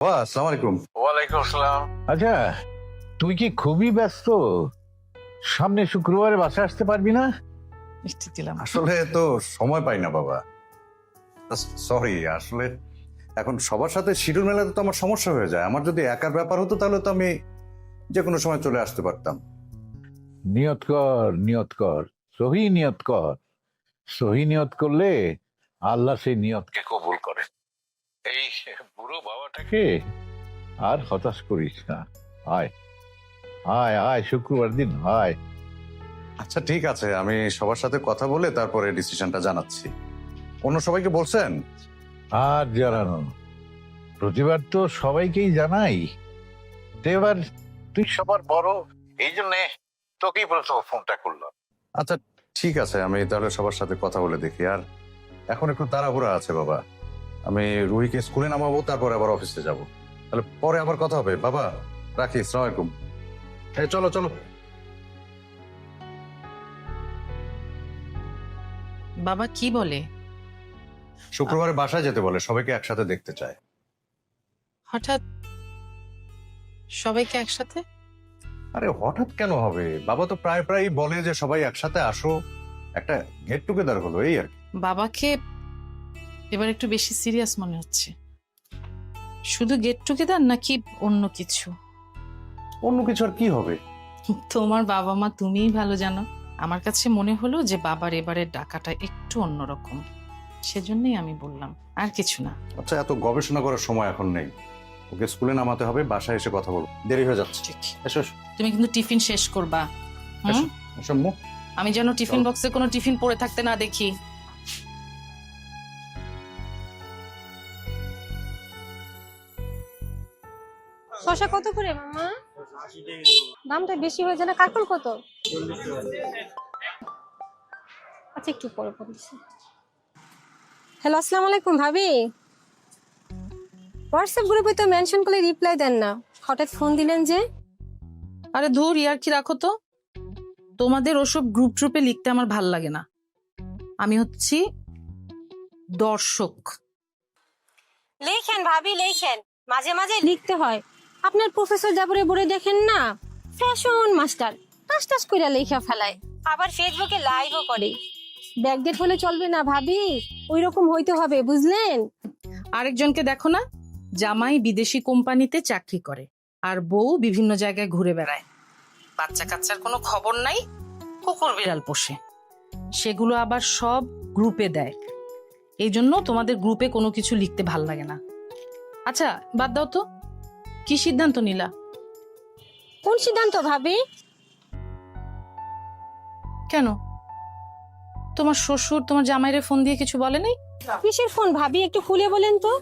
আসসালামু আলাইকুম। ওয়ালাইকুম আসসালাম। আচ্ছা, তুই কি খুবই ব্যস্ত? সামনে শুক্রবারে বাসা আসতে পারবি না? মিষ্টি দিলাম। আসলে তো সময় পাই না বাবা। সরি, আসলে এখন সবার সাথে শিডিউল মেলাতে তো আমার সমস্যা হয়ে যায়। আমার যদি একার ব্যাপার হতো তাহলে তো আমি যে কোনো সময় চলে আসতে পারতাম। নিয়ত কর, নিয়ত কর, সহি নিয়ত কর। সহি নিয়ত করলে আল্লাহ সেই নিয়তকে কবুল করে। এই বুড়ো বাবাটাকে আর হতাশ করিস না। আয় আয় আয়, শুক্রবার দিন আয়। আচ্ছা ঠিক আছে, আমি সবার সাথে কথা বলে তারপরে ডিসিশনটা জানাচ্ছি। অন্য সবাইকে বলছেন? আর জানানো, প্রতিবার তো সবাইকেই জানাই। তো এবার তুই সবার বড়, এই জন্য তোকেই প্রথম ফোনটা করলাম। আচ্ছা ঠিক আছে, আমি তাহলে সবার সাথে কথা বলে দেখি। আর এখন একটু তাড়াহুড়া আছে বাবা, আমি রুহিকে স্কুলে নামাবো, তারপরে আবার অফিসে যাব। তাহলে পরে আবার কথা হবে বাবা। রাখি, আসসালামু আলাইকুম। এই চলো চলো। বাবা কি বলে? শুক্রবারে বাসায় যেতে বলে, সবাইকে একসাথে দেখতে চায়। হঠাৎ সবাইকে একসাথে? আরে হঠাৎ কেন হবে, বাবা তো প্রায় প্রায় বলে যে সবাই একসাথে আসো, একটা গেট টুগেদার হলো, এই আর কি। বাবাকে এবার একটু বেশি সিরিয়াস মনে হচ্ছে। শুধু গেট টুগেদার নাকি অন্য কিছু? অন্য কিছু আর কি হবে? তোমার বাবা মা তুমিই ভালো জানো। আমার কাছে মনে হলো যে বাবার এবারের ডাকাটা একটু অন্যরকম, সেজন্যই আমি বললাম, আর কিছু না। আচ্ছা, এত গবেষণা করার সময় এখন নেই। ওকে স্কুলে নামাতে হবে, বাসায় এসে কথা বলবো, দেরি হয়ে যাচ্ছে। ঠিক। এসো এসো, তুমি কিন্তু টিফিন শেষ করবা। এসো, এসো আম্মু। আমি যেন টিফিন বক্সে কোনো টিফিন পড়ে থাকতে না দেখি। শসা কত করে মামা? দামটা বেশি হয়ে যায় না? কাকল কত? আচ্ছা একটু পরে বলছি। হ্যালো, আসসালামু আলাইকুম ভাবি। হোয়াটসঅ্যাপ গ্রুপে তো মেনশন করলে রিপ্লাই দেন না, হঠাৎ ফোন দিলেন যে? আরে ধুর, ইয়ার কি রাখো তো। তোমাদের ওসব গ্রুপ ট্রুপে লিখতে আমার ভাল লাগে না। আমি হচ্ছি দর্শক। লেখেন ভাবি লেখেন, মাঝে মাঝে লিখতে হয়। আপনার প্রফেসর জাবরে বলে দেখেন না, ফ্যাশন মাস্টার টাস টাস কইরা লেখা ফেলায়, আবার ফেসবুকে লাইভও করে। ব্যাকডেট হলে চলবে না ভাবি, ওই রকম হইতে হবে, বুঝলেন? আরেকজনকে দেখো না, জামাই বিদেশি কোম্পানিতে চাকরি করে আর বউ বিভিন্ন জায়গায় ঘুরে বেড়ায়। বাচ্চা কাচ্চার কোনো খবর নাই, কুকুর বিড়াল পোষে। সেগুলো আবার সব গ্রুপে দেয়। এই জন্য তোমাদের গ্রুপে কোনো কিছু লিখতে ভাল লাগে না। আচ্ছা বাদ দাও তো, কি সিদ্ধান্ত নিলা? কোন সিদ্ধান্ত ভাবি? কেন, তোমার শ্বশুর তোমার জামাইরে ফোন দিয়ে কিছু বলে নাই? কিসের ফোন ভাবি, একটু খুলে বলেন তো।